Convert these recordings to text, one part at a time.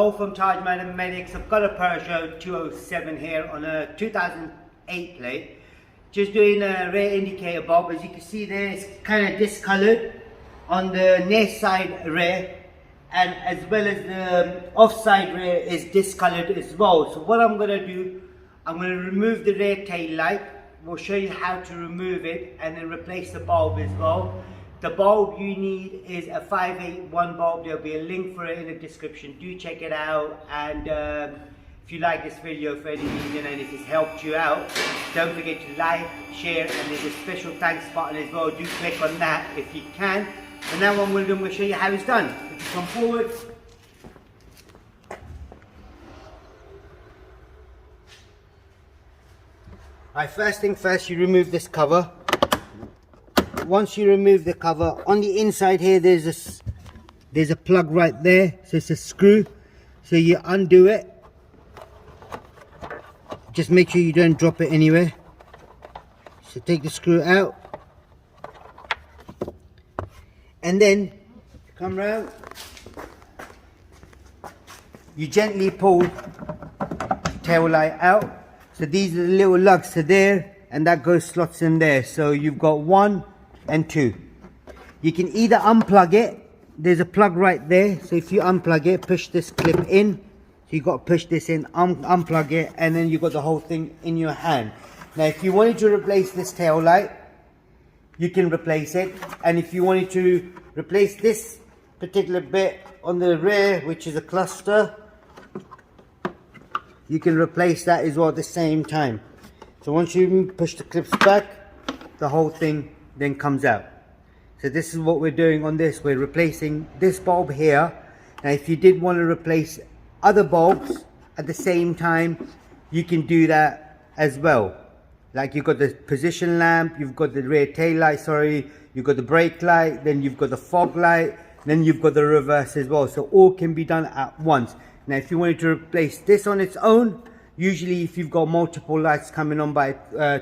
Hello from Tajmotormedics. I've got a Peugeot 207 here on a 2008 plate. Just doing a rear indicator bulb. As you can see there, it's kind of discolored on the near side rear, and as well as the offside rear is discolored as well. So what I'm going to do, I'm going to remove the rear tail light. We'll show you how to remove it and then replace the bulb as well. The bulb you need is a 581 bulb. There'll be a link for it in the description. Do check it out, and if you like this video for any reason and if it's helped you out, don't forget to like, share, and there's a special thanks button as well. Do click on that if you can. And now what I'm going to do, I'm going to show you how it's done. If you come forward. Alright, first thing first, you remove this cover. Once you remove the cover, on the inside here there's a plug right there, so it's a screw. So you undo it. Just make sure you don't drop it anywhere. So take the screw out, and then come round. You gently pull the tail light out. So these are the little lugs to there, and that goes slots in there. So you've got 1 and 2. You can either unplug it. There's a plug right there, so if you unplug it, push this clip in. So you got to push this in, unplug it, and then you got the whole thing in your hand. Now if you wanted to replace this tail light, you can replace it. And if you wanted to replace this particular bit on the rear, which is a cluster, you can replace that as well at the same time. So once you push the clips back, the whole thing then comes out. So this is what we're doing on this. We're replacing this bulb here. Now if you did want to replace other bulbs at the same time, you can do that as well. Like you've got the position lamp, you've got the rear tail light, you've got the brake light, then you've got the fog light, then you've got the reverse as well. So all can be done at once. Now if you wanted to replace this on its own, usually if you've got multiple lights coming on by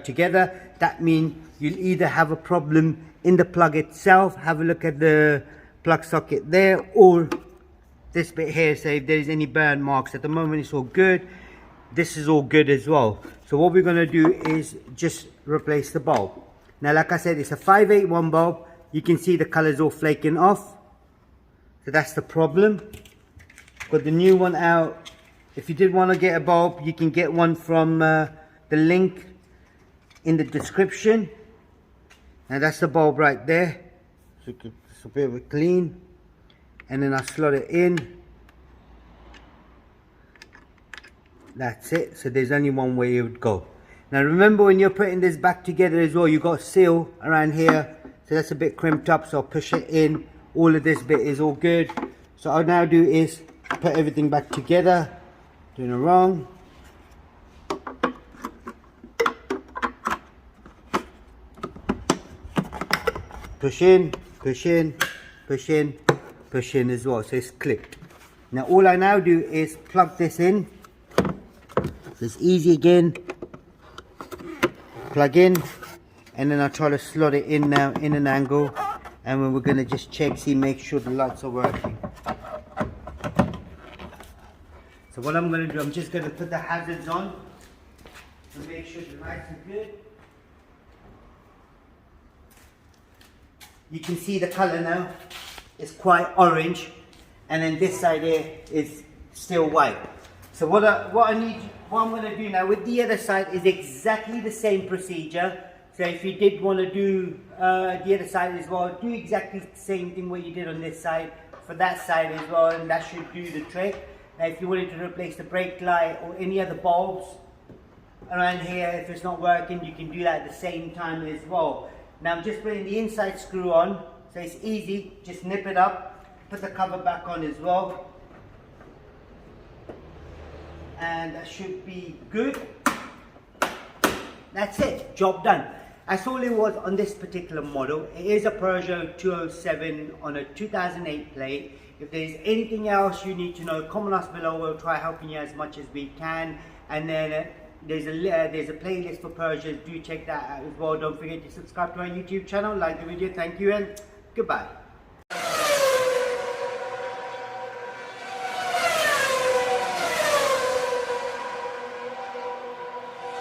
together, that means you'll either have a problem in the plug itself. Have a look at the plug socket there, or this bit here, say if there's any burn marks. At the moment it's all good. This is all good as well. So what we're going to do is just replace the bulb. Now like I said, it's a 581 bulb. You can see the colors all flaking off, so that's the problem. Got the new one out. If you did want to get a bulb, you can get one from the link in the description. Now that's the bulb right there. So it's a bit of a clean, and then I slot it in. That's it. So there's only one way it would go. Now remember, when you're putting this back together as well, you got a seal around here, so that's a bit crimped up. So I'll push it in. All of this bit is all good. So what I'll now do is put everything back together. Doing it wrong. Push in, push in, push in, push in as well, so it's clipped. Now all I now do is plug this in. So it's easy again. Plug in, and then I try to slot it in now in an angle, and then we're going to just check, make sure the lights are working. So what I'm going to do, I'm just going to put the hazards on to make sure the lights are good. You can see the color now, it's quite orange, and then this side here is still white. So what I'm going to do now with the other side is exactly the same procedure. So if you did want to do the other side as well, do exactly the same thing what you did on this side for that side as well, and that should do the trick. Now if you wanted to replace the brake light or any other bulbs around here, if it's not working, you can do that at the same time as well. Now I'm just putting the inside screw on, so it's easy. Just nip it up, put the cover back on as well, and that should be good. That's it, job done. That's all it was on this particular model. It is a Peugeot 207 on a 2008 plate. If there's anything else you need to know, comment us below. We'll try helping you as much as we can. And then there's a playlist for Peugeot. Do check that out as well. Don't forget to subscribe to our YouTube channel, like the video. Thank you and goodbye.